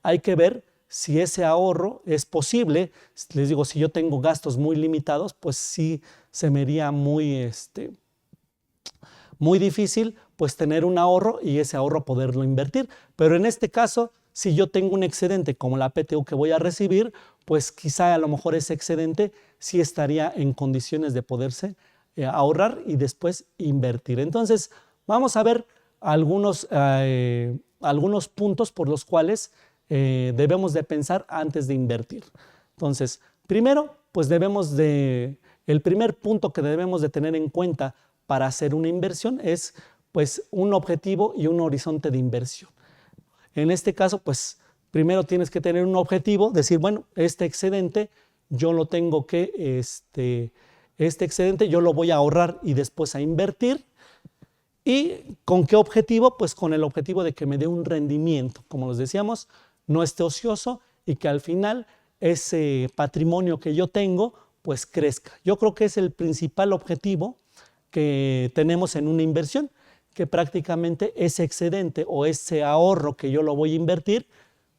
hay que ver si ese ahorro es posible. Les digo, si yo tengo gastos muy limitados, pues sí se me haría muy difícil pues tener un ahorro y ese ahorro poderlo invertir. Pero en este caso, si yo tengo un excedente como la PTU que voy a recibir, pues quizá a lo mejor ese excedente sí estaría en condiciones de poderse ahorrar y después invertir. Entonces, vamos a ver algunos puntos por los cuales debemos de pensar antes de invertir. Entonces, primero, pues el primer punto que debemos de tener en cuenta para hacer una inversión es pues un objetivo y un horizonte de inversión. En este caso, pues primero tienes que tener un objetivo, decir, bueno, este excedente yo lo tengo que, este excedente yo lo voy a ahorrar y después a invertir. ¿Y con qué objetivo? Pues con el objetivo de que me dé un rendimiento, como les decíamos, no esté ocioso y que al final ese patrimonio que yo tengo pues crezca. Yo creo que es el principal objetivo que tenemos en una inversión, que prácticamente ese excedente o ese ahorro que yo lo voy a invertir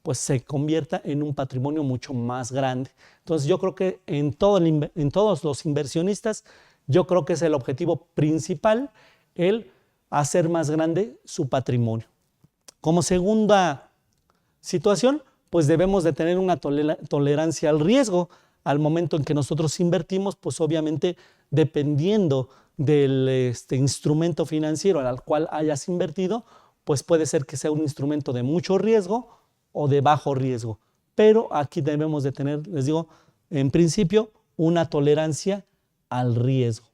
pues se convierta en un patrimonio mucho más grande. Entonces yo creo que en todos los inversionistas, yo creo que es el objetivo principal el hacer más grande su patrimonio. Como segunda situación, pues debemos de tener una tolerancia al riesgo. Al momento en que nosotros invertimos, pues obviamente dependiendo del instrumento financiero al cual hayas invertido, pues puede ser que sea un instrumento de mucho riesgo o de bajo riesgo. Pero aquí debemos de tener, les digo, en principio, una tolerancia al riesgo.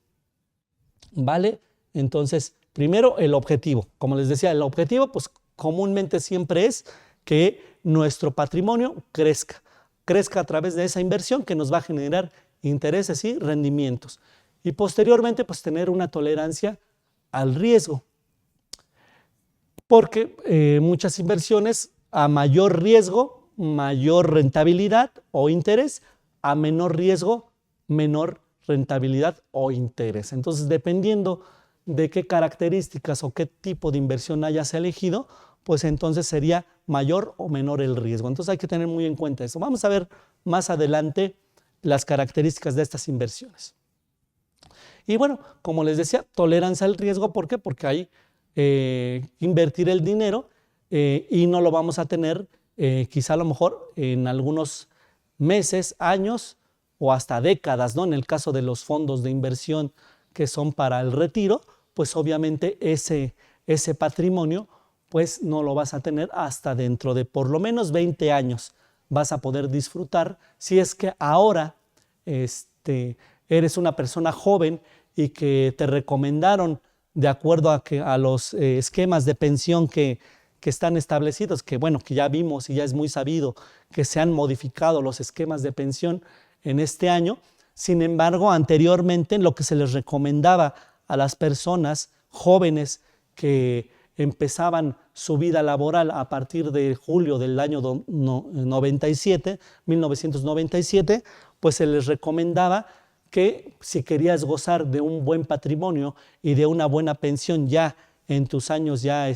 ¿Vale? Entonces, primero el objetivo. Como les decía, el objetivo pues comúnmente siempre es que nuestro patrimonio crezca a través de esa inversión que nos va a generar intereses y rendimientos. Y posteriormente pues tener una tolerancia al riesgo. Porque muchas inversiones a mayor riesgo, mayor rentabilidad o interés, a menor riesgo, menor rentabilidad o interés. Entonces, dependiendo de qué características o qué tipo de inversión hayas elegido, pues entonces sería mayor o menor el riesgo. Entonces hay que tener muy en cuenta eso. Vamos a ver más adelante las características de estas inversiones. Y bueno, como les decía, tolerancia al riesgo. ¿Por qué? Porque hay invertir el dinero y no lo vamos a tener quizá a lo mejor en algunos meses, años o hasta décadas, ¿no? En el caso de los fondos de inversión que son para el retiro, pues obviamente ese patrimonio pues no lo vas a tener hasta dentro de por lo menos 20 años. Vas a poder disfrutar si es que ahora eres una persona joven y que te recomendaron de acuerdo a los esquemas de pensión que están establecidos, que bueno, que ya vimos y ya es muy sabido que se han modificado los esquemas de pensión en este año. Sin embargo, anteriormente lo que se les recomendaba a las personas jóvenes que empezaban su vida laboral a partir de julio del año 1997, pues se les recomendaba que si querías gozar de un buen patrimonio y de una buena pensión ya en tus años ya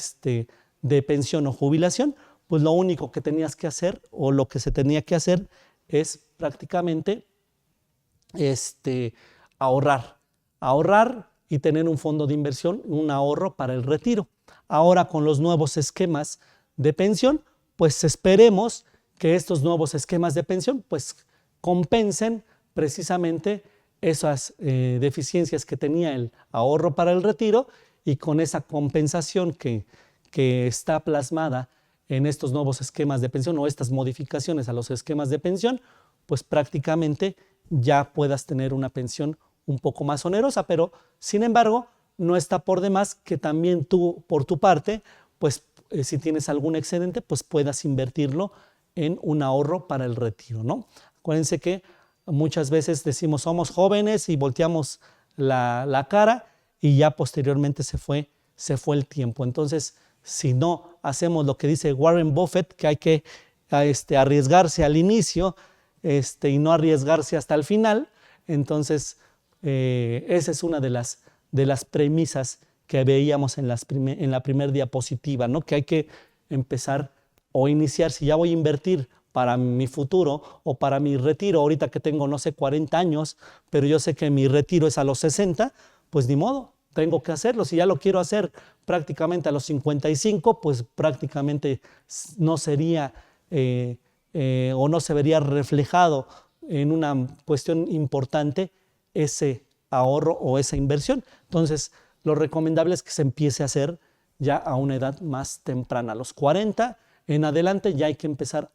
de pensión o jubilación, pues lo único que tenías que hacer o lo que se tenía que hacer es prácticamente ahorrar y tener un fondo de inversión, un ahorro para el retiro. Ahora con los nuevos esquemas de pensión, pues esperemos que estos nuevos esquemas de pensión pues compensen precisamente esas deficiencias que tenía el ahorro para el retiro, y con esa compensación que está plasmada en estos nuevos esquemas de pensión o estas modificaciones a los esquemas de pensión, pues prácticamente ya puedas tener una pensión un poco más onerosa, pero sin embargo no está por demás que también tú por tu parte, pues si tienes algún excedente, pues puedas invertirlo en un ahorro para el retiro, ¿no? Acuérdense que muchas veces decimos somos jóvenes y volteamos la cara y ya posteriormente se fue el tiempo. Entonces, si no hacemos lo que dice Warren Buffett, que hay que arriesgarse al inicio y no arriesgarse hasta el final, entonces esa es una de las premisas que veíamos en la primera diapositiva, ¿no? Que hay que empezar o iniciar, si ya voy a invertir para mi futuro o para mi retiro, ahorita que tengo, no sé, 40 años, pero yo sé que mi retiro es a los 60, pues ni modo, tengo que hacerlo. Si ya lo quiero hacer prácticamente a los 55, pues prácticamente no sería o no se vería reflejado en una cuestión importante ese ahorro o esa inversión. Entonces, lo recomendable es que se empiece a hacer ya a una edad más temprana. A los 40 en adelante ya hay que empezar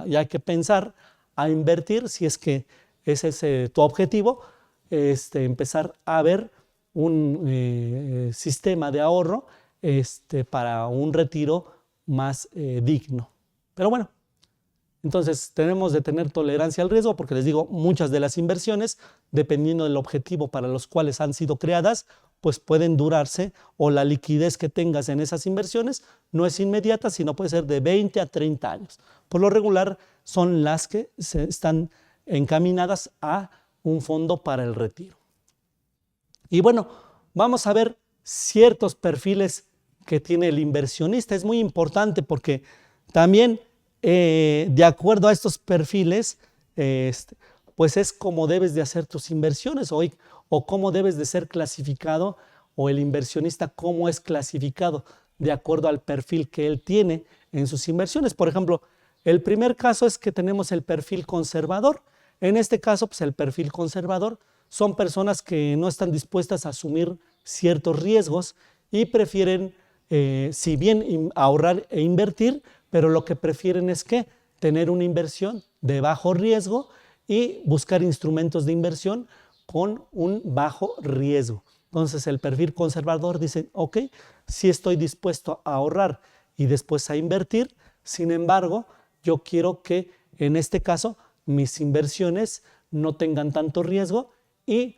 ya hay que pensar a invertir, si es que ese es tu objetivo, empezar a ver un sistema de ahorro para un retiro más digno. Pero bueno, entonces tenemos de tener tolerancia al riesgo porque les digo, muchas de las inversiones, dependiendo del objetivo para los cuales han sido creadas, pues pueden durarse, o la liquidez que tengas en esas inversiones no es inmediata, sino puede ser de 20 a 30 años. Por lo regular son las que están encaminadas a un fondo para el retiro. Y bueno, vamos a ver ciertos perfiles que tiene el inversionista. Es muy importante porque también de acuerdo a estos perfiles, pues es como debes de hacer tus inversiones o cómo debes de ser clasificado, o el inversionista cómo es clasificado de acuerdo al perfil que él tiene en sus inversiones. Por ejemplo, el primer caso es que tenemos el perfil conservador. En este caso, pues el perfil conservador son personas que no están dispuestas a asumir ciertos riesgos y prefieren, si bien ahorrar e invertir, pero lo que prefieren es que tener una inversión de bajo riesgo y buscar instrumentos de inversión con un bajo riesgo. Entonces el perfil conservador dice, ok, sí estoy dispuesto a ahorrar y después a invertir, sin embargo, yo quiero que en este caso mis inversiones no tengan tanto riesgo y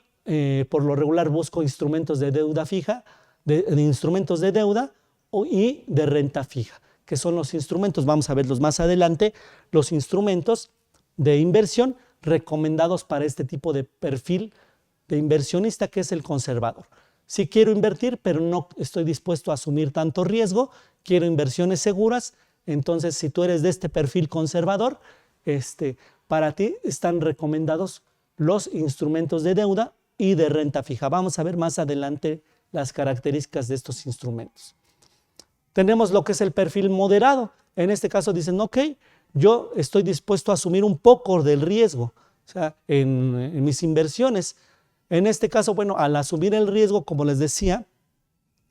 por lo regular busco instrumentos de deuda fija, de instrumentos de deuda y de renta fija, que son los instrumentos, vamos a verlos más adelante, los instrumentos de inversión recomendados para este tipo de perfil de inversionista, que es el conservador. Sí quiero invertir, pero no estoy dispuesto a asumir tanto riesgo, quiero inversiones seguras. Entonces, si tú eres de este perfil conservador, para ti están recomendados los instrumentos de deuda y de renta fija. Vamos a ver más adelante las características de estos instrumentos. Tenemos lo que es el perfil moderado. En este caso dicen, ok, yo estoy dispuesto a asumir un poco del riesgo, o sea, en mis inversiones. En este caso, bueno, al asumir el riesgo, como les decía,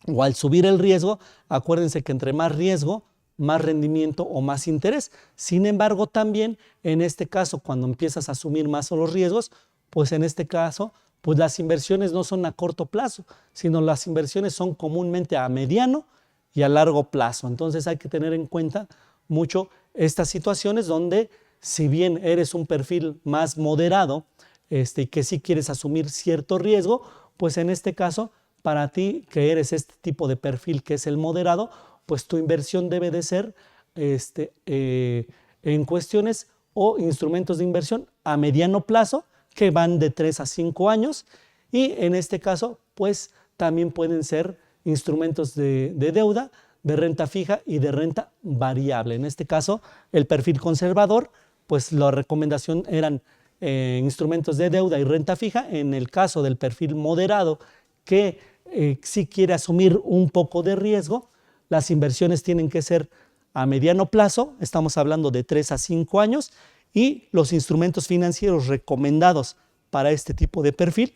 o al subir el riesgo, acuérdense que entre más riesgo, más rendimiento o más interés. Sin embargo, también en este caso, cuando empiezas a asumir más los riesgos, pues en este caso, pues las inversiones no son a corto plazo, sino las inversiones son comúnmente a mediano y a largo plazo. Entonces hay que tener en cuenta mucho estas situaciones donde, si bien eres un perfil más moderado y que sí quieres asumir cierto riesgo, pues en este caso, para ti que eres este tipo de perfil que es el moderado, pues tu inversión debe de ser en cuestiones o instrumentos de inversión a mediano plazo que van de 3 a 5 años y en este caso pues también pueden ser instrumentos de deuda, de renta fija y de renta variable. En este caso el perfil conservador pues la recomendación eran instrumentos de deuda y renta fija. En el caso del perfil moderado que sí quiere asumir un poco de riesgo, las inversiones tienen que ser a mediano plazo, estamos hablando de 3 a 5 años, y los instrumentos financieros recomendados para este tipo de perfil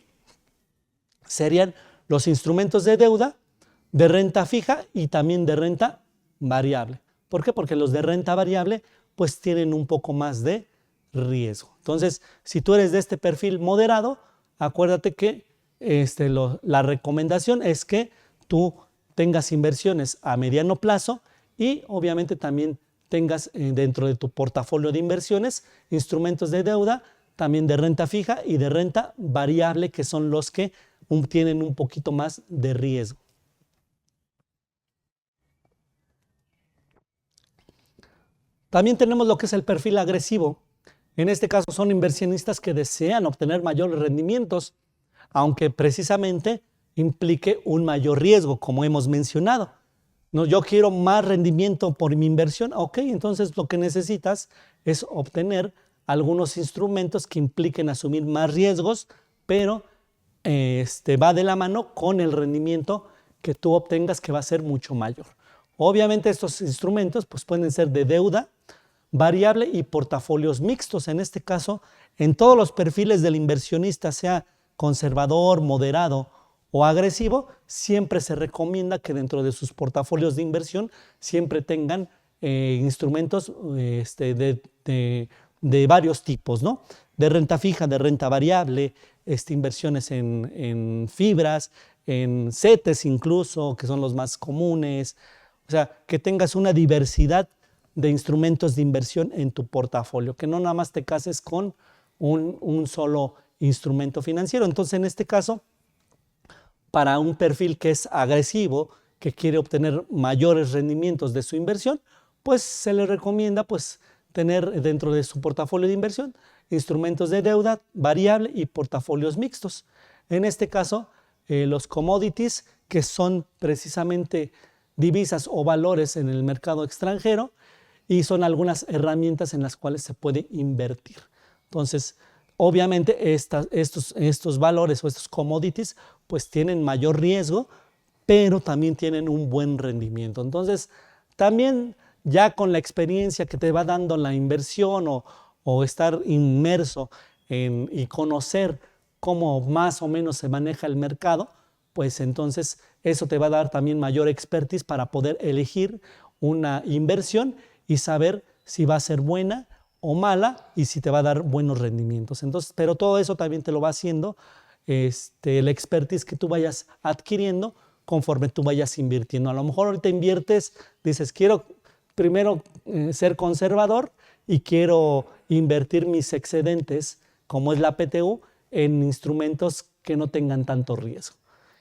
serían los instrumentos de deuda, de renta fija y también de renta variable. ¿Por qué? Porque los de renta variable pues tienen un poco más de riesgo. Entonces, si tú eres de este perfil moderado, acuérdate que la recomendación es que tú tengas inversiones a mediano plazo y obviamente también tengas dentro de tu portafolio de inversiones instrumentos de deuda, también de renta fija y de renta variable, que son los que tienen un poquito más de riesgo. También tenemos lo que es el perfil agresivo. En este caso son inversionistas que desean obtener mayores rendimientos, aunque precisamente implique un mayor riesgo, como hemos mencionado. No, yo quiero más rendimiento por mi inversión. Ok, entonces lo que necesitas es obtener algunos instrumentos que impliquen asumir más riesgos, pero va de la mano con el rendimiento que tú obtengas, que va a ser mucho mayor. Obviamente estos instrumentos pues, pueden ser de deuda variable y portafolios mixtos. En este caso, en todos los perfiles del inversionista, sea conservador, moderado o agresivo, siempre se recomienda que dentro de sus portafolios de inversión siempre tengan instrumentos de varios tipos, ¿no? De renta fija, de renta variable, inversiones en fibras, en CETES incluso, que son los más comunes. O sea, que tengas una diversidad de instrumentos de inversión en tu portafolio, que no nada más te cases con un solo instrumento financiero. Entonces, en este caso, para un perfil que es agresivo, que quiere obtener mayores rendimientos de su inversión, pues se le recomienda pues, tener dentro de su portafolio de inversión instrumentos de deuda variable y portafolios mixtos. En este caso, los commodities, que son precisamente divisas o valores en el mercado extranjero, y son algunas herramientas en las cuales se puede invertir. Entonces, obviamente estos valores o estos commodities pues tienen mayor riesgo, pero también tienen un buen rendimiento. Entonces, también ya con la experiencia que te va dando la inversión o estar inmerso y conocer cómo más o menos se maneja el mercado, pues entonces eso te va a dar también mayor expertise para poder elegir una inversión y saber si va a ser buena o mala y si te va a dar buenos rendimientos. Entonces, pero todo eso también te lo va haciendo el expertise que tú vayas adquiriendo conforme tú vayas invirtiendo. A lo mejor ahorita inviertes, dices, quiero primero ser conservador y quiero invertir mis excedentes, como es la PTU, en instrumentos que no tengan tanto riesgo.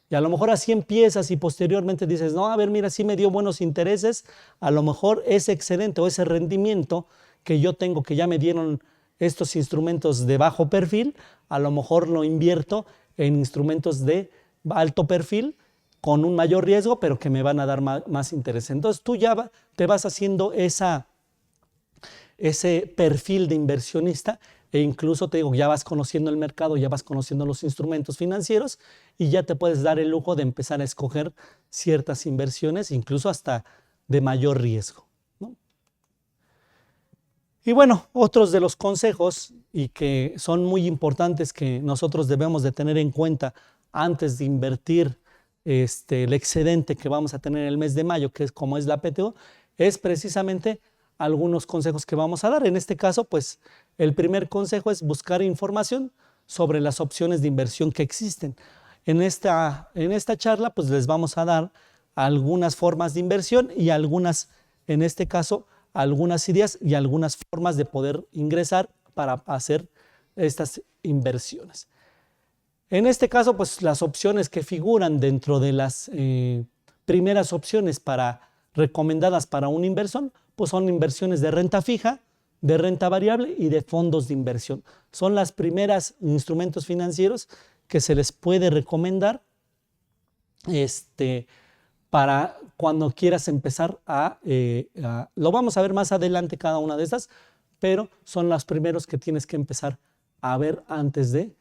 Y a lo mejor así empiezas y posteriormente dices, no, a ver, mira, sí me dio buenos intereses, a lo mejor ese excedente o ese rendimiento que yo tengo, que ya me dieron estos instrumentos de bajo perfil, a lo mejor lo invierto en instrumentos de alto perfil con un mayor riesgo, pero que me van a dar más interés. Entonces tú ya te vas haciendo ese perfil de inversionista e incluso te digo, ya vas conociendo el mercado, ya vas conociendo los instrumentos financieros y ya te puedes dar el lujo de empezar a escoger ciertas inversiones, incluso hasta de mayor riesgo, ¿no? Y bueno, otros de los consejos y que son muy importantes que nosotros debemos de tener en cuenta antes de invertir el excedente que vamos a tener en el mes de mayo, que es como es la PTO, es precisamente algunos consejos que vamos a dar. En este caso, pues el primer consejo es buscar información sobre las opciones de inversión que existen. En esta charla, pues les vamos a dar algunas formas de inversión y algunas, en este caso, algunas ideas y algunas formas de poder ingresar para hacer estas inversiones. En este caso, pues las opciones que figuran dentro de las primeras opciones recomendadas para una inversión, pues son inversiones de renta fija, de renta variable y de fondos de inversión. Son las primeras instrumentos financieros que se les puede recomendar para cuando quieras empezar lo vamos a ver más adelante cada una de estas, pero son los primeros que tienes que empezar a ver antes de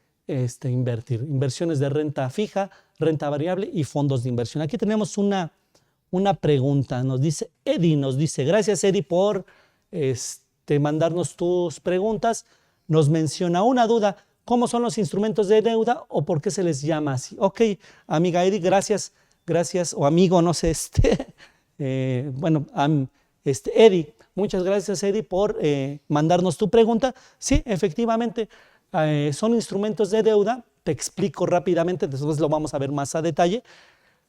invertir. Inversiones de renta fija, renta variable y fondos de inversión. Aquí tenemos una pregunta, nos dice Eddie, gracias Eddie por mandarnos tus preguntas. Nos menciona una duda, ¿cómo son los instrumentos de deuda o por qué se les llama así? Ok, amiga Eddie, gracias, o amigo, no sé, Eddie, muchas gracias Eddie por mandarnos tu pregunta. Sí, efectivamente, son instrumentos de deuda, te explico rápidamente, después lo vamos a ver más a detalle.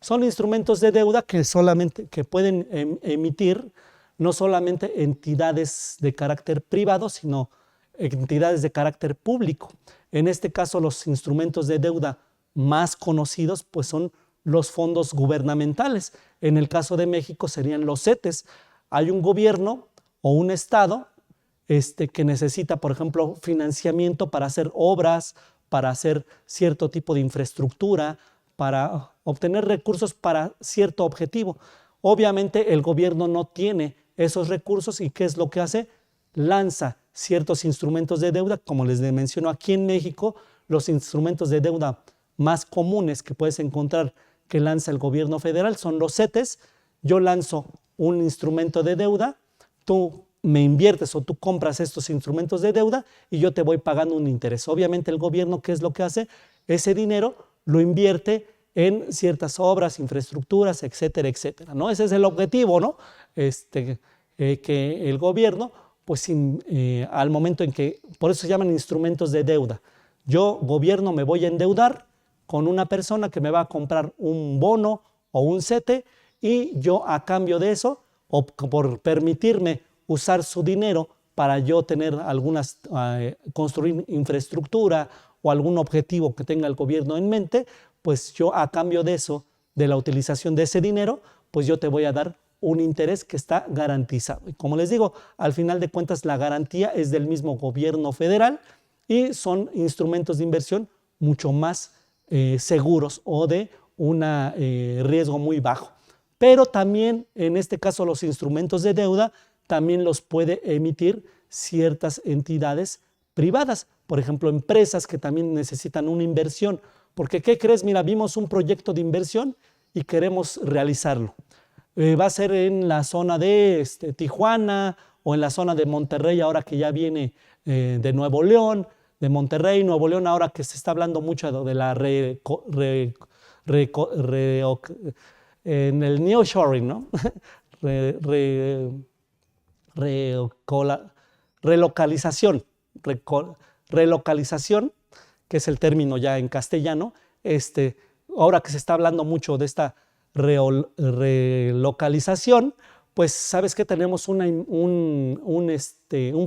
Son instrumentos de deuda que pueden emitir no solamente entidades de carácter privado, sino entidades de carácter público. En este caso, los instrumentos de deuda más conocidos pues son los fondos gubernamentales. En el caso de México serían los CETES. Hay un gobierno o un estado que necesita, por ejemplo, financiamiento para hacer obras, para hacer cierto tipo de infraestructura, para obtener recursos para cierto objetivo. Obviamente el gobierno no tiene esos recursos y ¿qué es lo que hace? Lanza ciertos instrumentos de deuda, como les menciono aquí en México, los instrumentos de deuda más comunes que puedes encontrar que lanza el gobierno federal son los CETES. Yo lanzo un instrumento de deuda, tú me inviertes o tú compras estos instrumentos de deuda y yo te voy pagando un interés. Obviamente el gobierno, ¿qué es lo que hace? Ese dinero lo invierte en ciertas obras, infraestructuras, etcétera, etcétera, ¿no? Ese es el objetivo, ¿no? Que el gobierno, pues al momento en que, por eso se llaman instrumentos de deuda. Yo, gobierno, me voy a endeudar con una persona que me va a comprar un bono o un CETE y yo a cambio de eso, o por permitirme usar su dinero para yo tener construir infraestructura o algún objetivo que tenga el gobierno en mente, pues yo a cambio de eso, de la utilización de ese dinero, pues yo te voy a dar un interés que está garantizado. Y como les digo, al final de cuentas la garantía es del mismo gobierno federal y son instrumentos de inversión mucho más seguros o de un riesgo muy bajo. Pero también en este caso los instrumentos de deuda también los puede emitir ciertas entidades privadas, por ejemplo empresas que también necesitan una inversión, porque ¿qué crees? Mira, vimos un proyecto de inversión y queremos realizarlo. Va a ser en la zona de Tijuana o en la zona de Monterrey, ahora que ya viene de Nuevo León, de Monterrey, Nuevo León, ahora que se está hablando mucho de la en el nearshoring, ¿no? Relocalización, relocalización, que es el término ya en castellano, ahora que se está hablando mucho de esta relocalización, pues sabes que tenemos un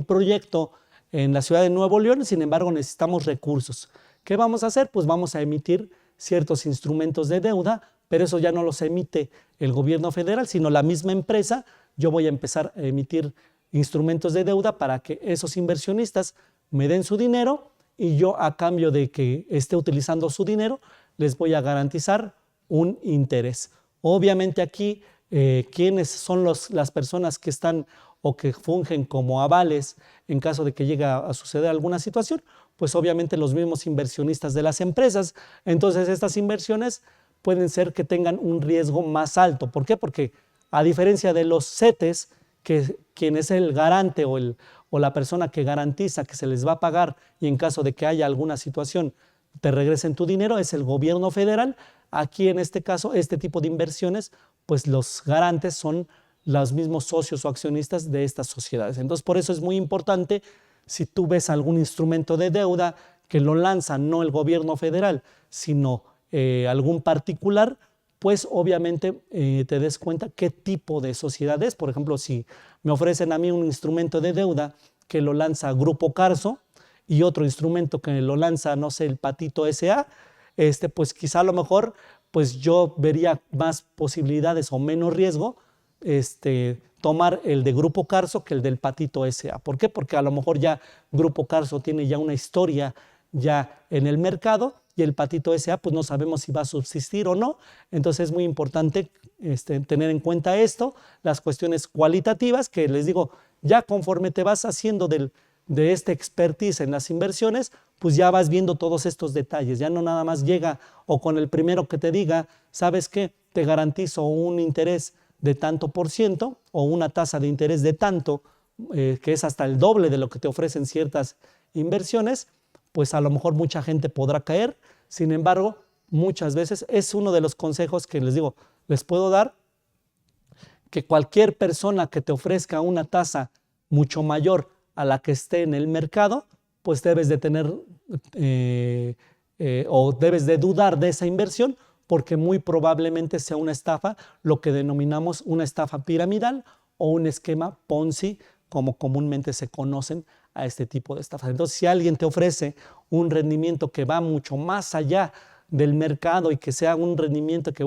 proyecto en la ciudad de Nuevo León, sin embargo necesitamos recursos. ¿Qué vamos a hacer? Pues vamos a emitir ciertos instrumentos de deuda, pero eso ya no los emite el gobierno federal, sino la misma empresa. Yo voy a empezar a emitir instrumentos de deuda para que esos inversionistas me den su dinero y yo a cambio de que esté utilizando su dinero les voy a garantizar un interés. Obviamente aquí, ¿quiénes son las personas que están o que fungen como avales en caso de que llegue a suceder alguna situación? Pues obviamente los mismos inversionistas de las empresas. Entonces estas inversiones pueden ser que tengan un riesgo más alto. ¿Por qué? Porque a diferencia de los CETES, que quien es el garante o la persona que garantiza que se les va a pagar y en caso de que haya alguna situación te regresen tu dinero, es el gobierno federal. Aquí en este caso, este tipo de inversiones, pues los garantes son los mismos socios o accionistas de estas sociedades. Entonces, por eso es muy importante, si tú ves algún instrumento de deuda que lo lanza no el gobierno federal, sino algún particular, pues obviamente te des cuenta qué tipo de sociedad es. Por ejemplo, si me ofrecen a mí un instrumento de deuda que lo lanza Grupo Carso y otro instrumento que lo lanza, no sé, el Patito S.A., pues quizá a lo mejor pues yo vería más posibilidades o menos riesgo tomar el de Grupo Carso que el del Patito S.A. ¿Por qué? Porque a lo mejor ya Grupo Carso tiene ya una historia ya en el mercado y el Patito S.A. pues no sabemos si va a subsistir o no. Entonces es muy importante tener en cuenta esto, las cuestiones cualitativas que les digo, ya conforme te vas haciendo de este expertise en las inversiones, pues ya vas viendo todos estos detalles, ya no nada más llega o con el primero que te diga, ¿sabes qué? Te garantizo un interés de tanto por ciento o una tasa de interés de tanto, que es hasta el doble de lo que te ofrecen ciertas inversiones, pues a lo mejor mucha gente podrá caer. Sin embargo, muchas veces es uno de los consejos que les digo, les puedo dar, que cualquier persona que te ofrezca una tasa mucho mayor a la que esté en el mercado, pues debes de tener o debes de dudar de esa inversión, porque muy probablemente sea una estafa, lo que denominamos una estafa piramidal o un esquema Ponzi, como comúnmente se conocen a este tipo de estafas. Entonces, si alguien te ofrece un rendimiento que va mucho más allá del mercado y que sea un rendimiento que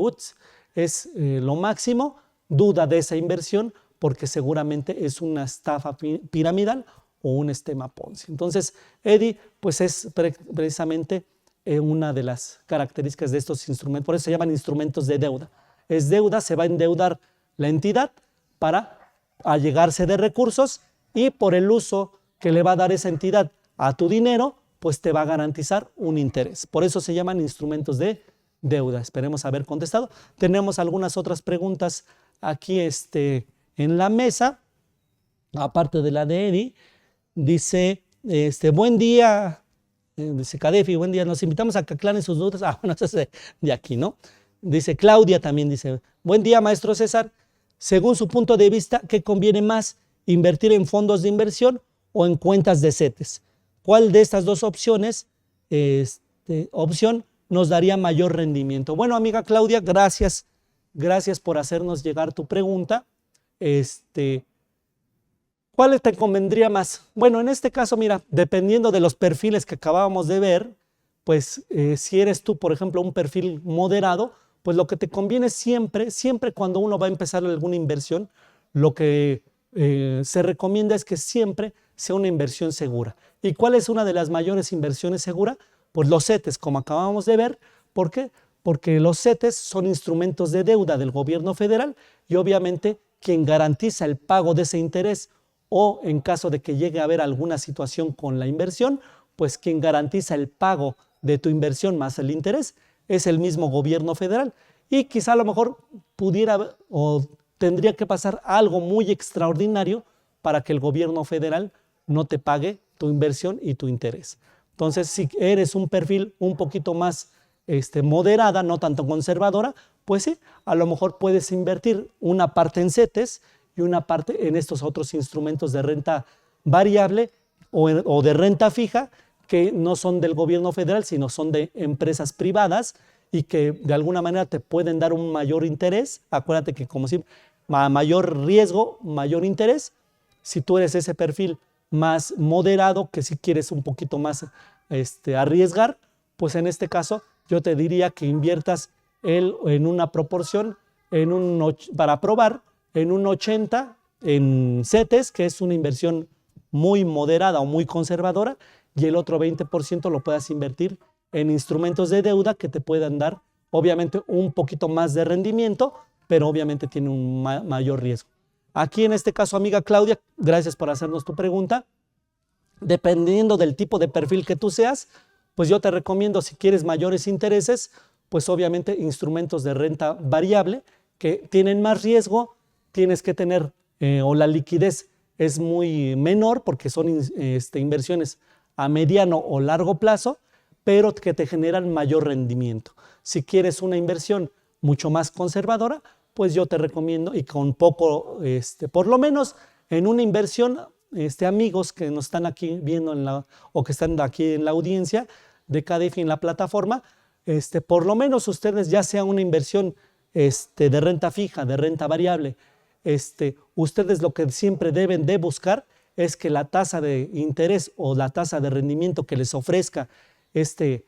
es lo máximo, duda de esa inversión porque seguramente es una estafa piramidal o un esquema Ponzi. Entonces, Eddie, pues es precisamente una de las características de estos instrumentos, por eso se llaman instrumentos de deuda. Es deuda, se va a endeudar la entidad para allegarse de recursos y por el uso que le va a dar esa entidad a tu dinero, pues te va a garantizar un interés. Por eso se llaman instrumentos de deuda. Esperemos haber contestado. Tenemos algunas otras preguntas aquí en la mesa, aparte de la de Eddie. Dice, buen día, dice Cadefi, buen día, nos invitamos a que aclaren sus dudas. Bueno, eso es de aquí, ¿no? Dice Claudia también, dice, buen día, maestro César. Según su punto de vista, ¿qué conviene más, invertir en fondos de inversión o en cuentas de CETES? ¿Cuál de estas dos opciones, opción nos daría mayor rendimiento? Bueno, amiga Claudia, gracias por hacernos llegar tu pregunta. ¿Cuál te convendría más? Bueno, en este caso, mira, dependiendo de los perfiles que acabábamos de ver, pues si eres tú, por ejemplo, un perfil moderado, pues lo que te conviene siempre cuando uno va a empezar alguna inversión, lo que se recomienda es que siempre sea una inversión segura. ¿Y cuál es una de las mayores inversiones seguras? Pues los CETES, como acabamos de ver. ¿Por qué? Porque los CETES son instrumentos de deuda del gobierno federal y obviamente quien garantiza el pago de ese interés o en caso de que llegue a haber alguna situación con la inversión, pues quien garantiza el pago de tu inversión más el interés es el mismo gobierno federal. Y quizá a lo mejor pudiera o tendría que pasar algo muy extraordinario para que el gobierno federal no te pague tu inversión y tu interés. Entonces, si eres un perfil un poquito más moderada, no tanto conservadora, pues sí, a lo mejor puedes invertir una parte en CETES y una parte en estos otros instrumentos de renta variable o de renta fija que no son del gobierno federal, sino son de empresas privadas y que de alguna manera te pueden dar un mayor interés. Acuérdate que como siempre, mayor riesgo, mayor interés. Si tú eres ese perfil más moderado, que si quieres un poquito más arriesgar, pues en este caso yo te diría que inviertas en una proporción, para probar, en un 80 en CETES, que es una inversión muy moderada o muy conservadora, y el otro 20% lo puedas invertir en instrumentos de deuda que te puedan dar, obviamente, un poquito más de rendimiento, pero obviamente tiene un mayor riesgo. Aquí en este caso, amiga Claudia, gracias por hacernos tu pregunta. Dependiendo del tipo de perfil que tú seas, pues yo te recomiendo, si quieres mayores intereses, pues obviamente instrumentos de renta variable que tienen más riesgo, tienes que tener, o la liquidez es muy menor porque son inversiones a mediano o largo plazo, pero que te generan mayor rendimiento. Si quieres una inversión mucho más conservadora, pues yo te recomiendo, y con poco, por lo menos en una inversión, amigos que nos están aquí viendo o que están aquí en la audiencia de Cadefi en la plataforma, por lo menos ustedes, ya sea una inversión de renta fija, de renta variable, ustedes lo que siempre deben de buscar es que la tasa de interés o la tasa de rendimiento que les ofrezca este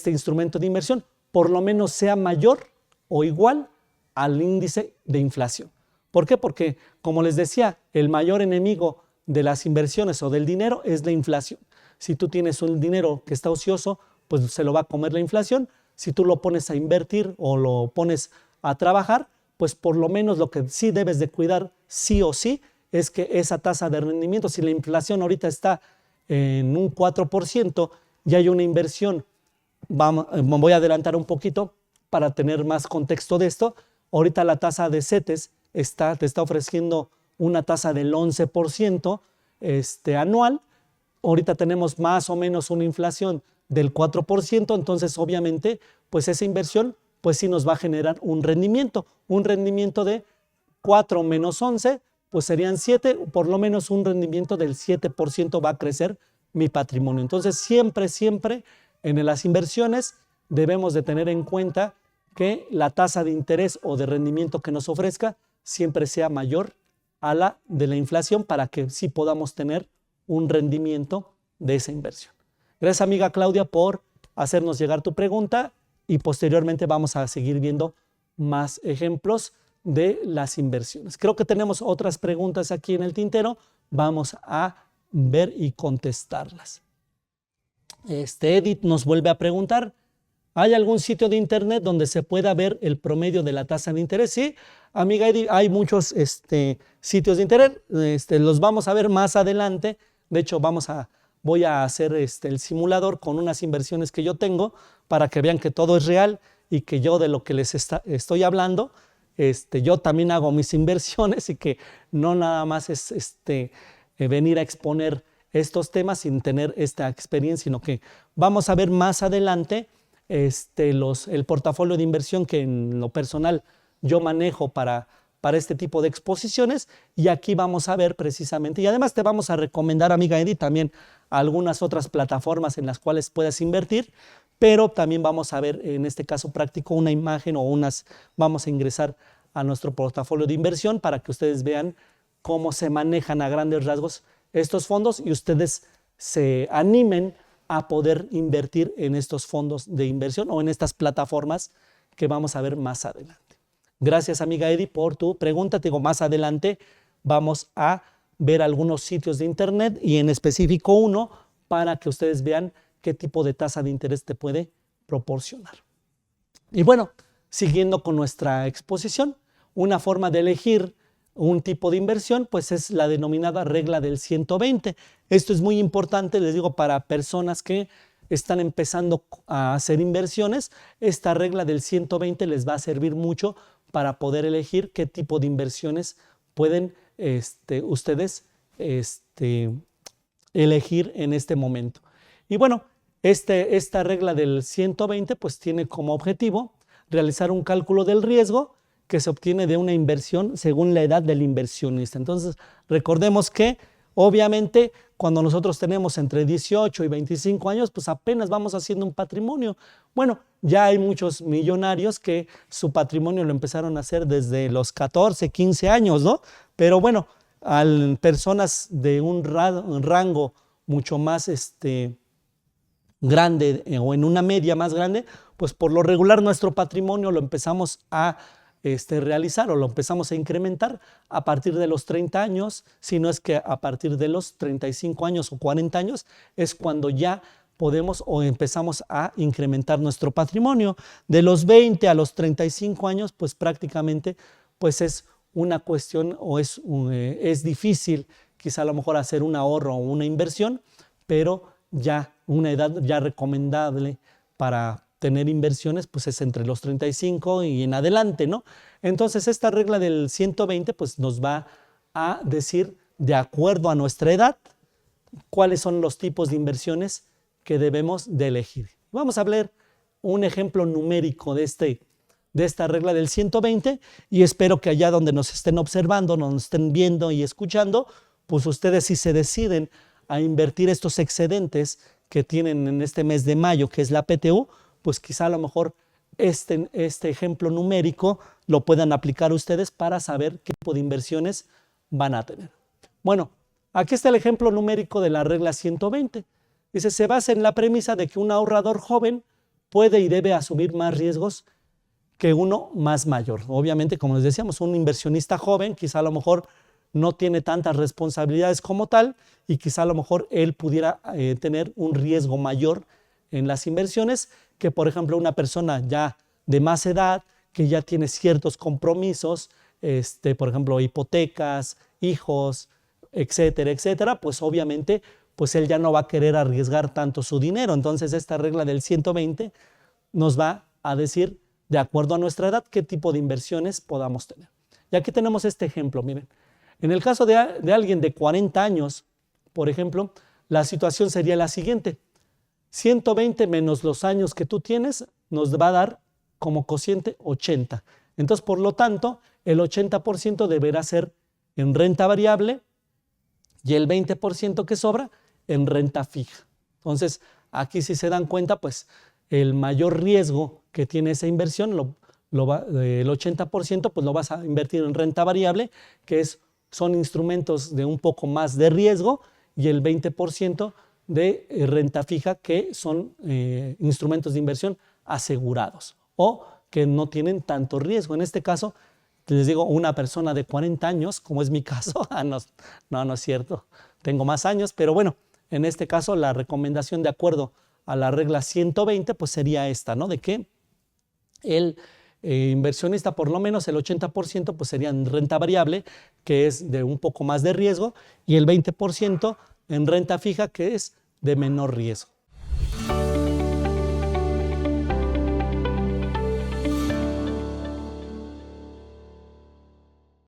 instrumento de inversión por lo menos sea mayor o igual al índice de inflación. ¿Por qué? Porque, como les decía, el mayor enemigo de las inversiones o del dinero es la inflación. Si tú tienes un dinero que está ocioso, pues se lo va a comer la inflación. Si tú lo pones a invertir o lo pones a trabajar, pues por lo menos lo que sí debes de cuidar sí o sí es que esa tasa de rendimiento, si la inflación ahorita está en un 4% y hay una inversión, me voy a adelantar un poquito para tener más contexto de esto. Ahorita la tasa de CETES te está ofreciendo una tasa del 11% anual. Ahorita tenemos más o menos una inflación del 4%, entonces obviamente pues esa inversión pues sí nos va a generar un rendimiento de 4 menos 11, pues serían 7, por lo menos un rendimiento del 7% va a crecer mi patrimonio. Entonces siempre en las inversiones debemos de tener en cuenta que la tasa de interés o de rendimiento que nos ofrezca siempre sea mayor a la de la inflación para que sí podamos tener un rendimiento de esa inversión. Gracias, amiga Claudia, por hacernos llegar tu pregunta y posteriormente vamos a seguir viendo más ejemplos de las inversiones. Creo que tenemos otras preguntas aquí en el tintero. Vamos a ver y contestarlas. Edith nos vuelve a preguntar, ¿Hay algún sitio de internet donde se pueda ver el promedio de la tasa de interés? Sí, amiga Edith, hay muchos sitios de internet, los vamos a ver más adelante. De hecho, voy a hacer el simulador con unas inversiones que yo tengo para que vean que todo es real y que yo de lo que les estoy hablando, yo también hago mis inversiones y que no nada más es venir a exponer estos temas sin tener esta experiencia, sino que vamos a ver más adelante el portafolio de inversión que en lo personal yo manejo para este tipo de exposiciones, y aquí vamos a ver precisamente, y además te vamos a recomendar, amiga Edith, también algunas otras plataformas en las cuales puedas invertir, pero también vamos a ver en este caso práctico una imagen vamos a ingresar a nuestro portafolio de inversión para que ustedes vean cómo se manejan a grandes rasgos estos fondos y ustedes se animen a poder invertir en estos fondos de inversión o en estas plataformas que vamos a ver más adelante. Gracias, amiga Edith, por tu pregunta. Te digo, más adelante vamos a ver algunos sitios de internet y en específico uno para que ustedes vean qué tipo de tasa de interés te puede proporcionar. Y bueno, siguiendo con nuestra exposición, una forma de elegir un tipo de inversión pues es la denominada regla del 120. Esto es muy importante, les digo, para personas que están empezando a hacer inversiones. Esta regla del 120 les va a servir mucho para poder elegir qué tipo de inversiones pueden ustedes elegir en este momento. Y bueno, esta regla del 120 pues tiene como objetivo realizar un cálculo del riesgo que se obtiene de una inversión según la edad del inversionista. Entonces, recordemos que obviamente cuando nosotros tenemos entre 18 y 25 años, pues apenas vamos haciendo un patrimonio. Bueno, ya hay muchos millonarios que su patrimonio lo empezaron a hacer desde los 14, 15 años, ¿no? Pero bueno, a personas de un rango mucho más grande o en una media más grande, pues por lo regular nuestro patrimonio lo empezamos a realizar o lo empezamos a incrementar a partir de los 30 años, si no es que a partir de los 35 años o 40 años es cuando ya podemos o empezamos a incrementar nuestro patrimonio. De los 20 a los 35 años, pues prácticamente pues es una cuestión o es difícil quizá a lo mejor hacer un ahorro o una inversión, pero ya una edad ya recomendable para tener inversiones pues es entre los 35 y en adelante, ¿no? Entonces esta regla del 120 pues nos va a decir de acuerdo a nuestra edad cuáles son los tipos de inversiones que debemos de elegir. Vamos a ver un ejemplo numérico de esta regla del 120 y espero que allá donde nos estén observando, nos estén viendo y escuchando, pues ustedes si se deciden a invertir estos excedentes que tienen en este mes de mayo, que es la PTU, pues quizá a lo mejor este ejemplo numérico lo puedan aplicar ustedes para saber qué tipo de inversiones van a tener. Bueno, aquí está el ejemplo numérico de la regla 120. Dice, se basa en la premisa de que un ahorrador joven puede y debe asumir más riesgos que uno más mayor. Obviamente, como les decíamos, un inversionista joven quizá a lo mejor no tiene tantas responsabilidades como tal y quizá a lo mejor él pudiera tener un riesgo mayor en las inversiones que, por ejemplo, una persona ya de más edad, que ya tiene ciertos compromisos, por ejemplo, hipotecas, hijos, etcétera, etcétera, pues obviamente pues él ya no va a querer arriesgar tanto su dinero. Entonces esta regla del 120 nos va a decir, de acuerdo a nuestra edad, qué tipo de inversiones podamos tener. Y aquí tenemos este ejemplo, miren. En el caso de alguien de 40 años, por ejemplo, la situación sería la siguiente. 120 menos los años que tú tienes nos va a dar como cociente 80. Entonces, por lo tanto, el 80% deberá ser en renta variable y el 20% que sobra en renta fija. Entonces, aquí si se dan cuenta, pues el mayor riesgo que tiene esa inversión, el 80% pues lo vas a invertir en renta variable, que son instrumentos de un poco más de riesgo, y el 20% de renta fija, que son instrumentos de inversión asegurados o que no tienen tanto riesgo. En este caso, les digo, una persona de 40 años, como es mi caso, no es cierto, tengo más años, pero bueno, en este caso la recomendación de acuerdo a la regla 120, pues sería esta, ¿no? De que el inversionista, por lo menos el 80%, pues sería en renta variable, que es de un poco más de riesgo, y el 20% en renta fija, que es de menor riesgo.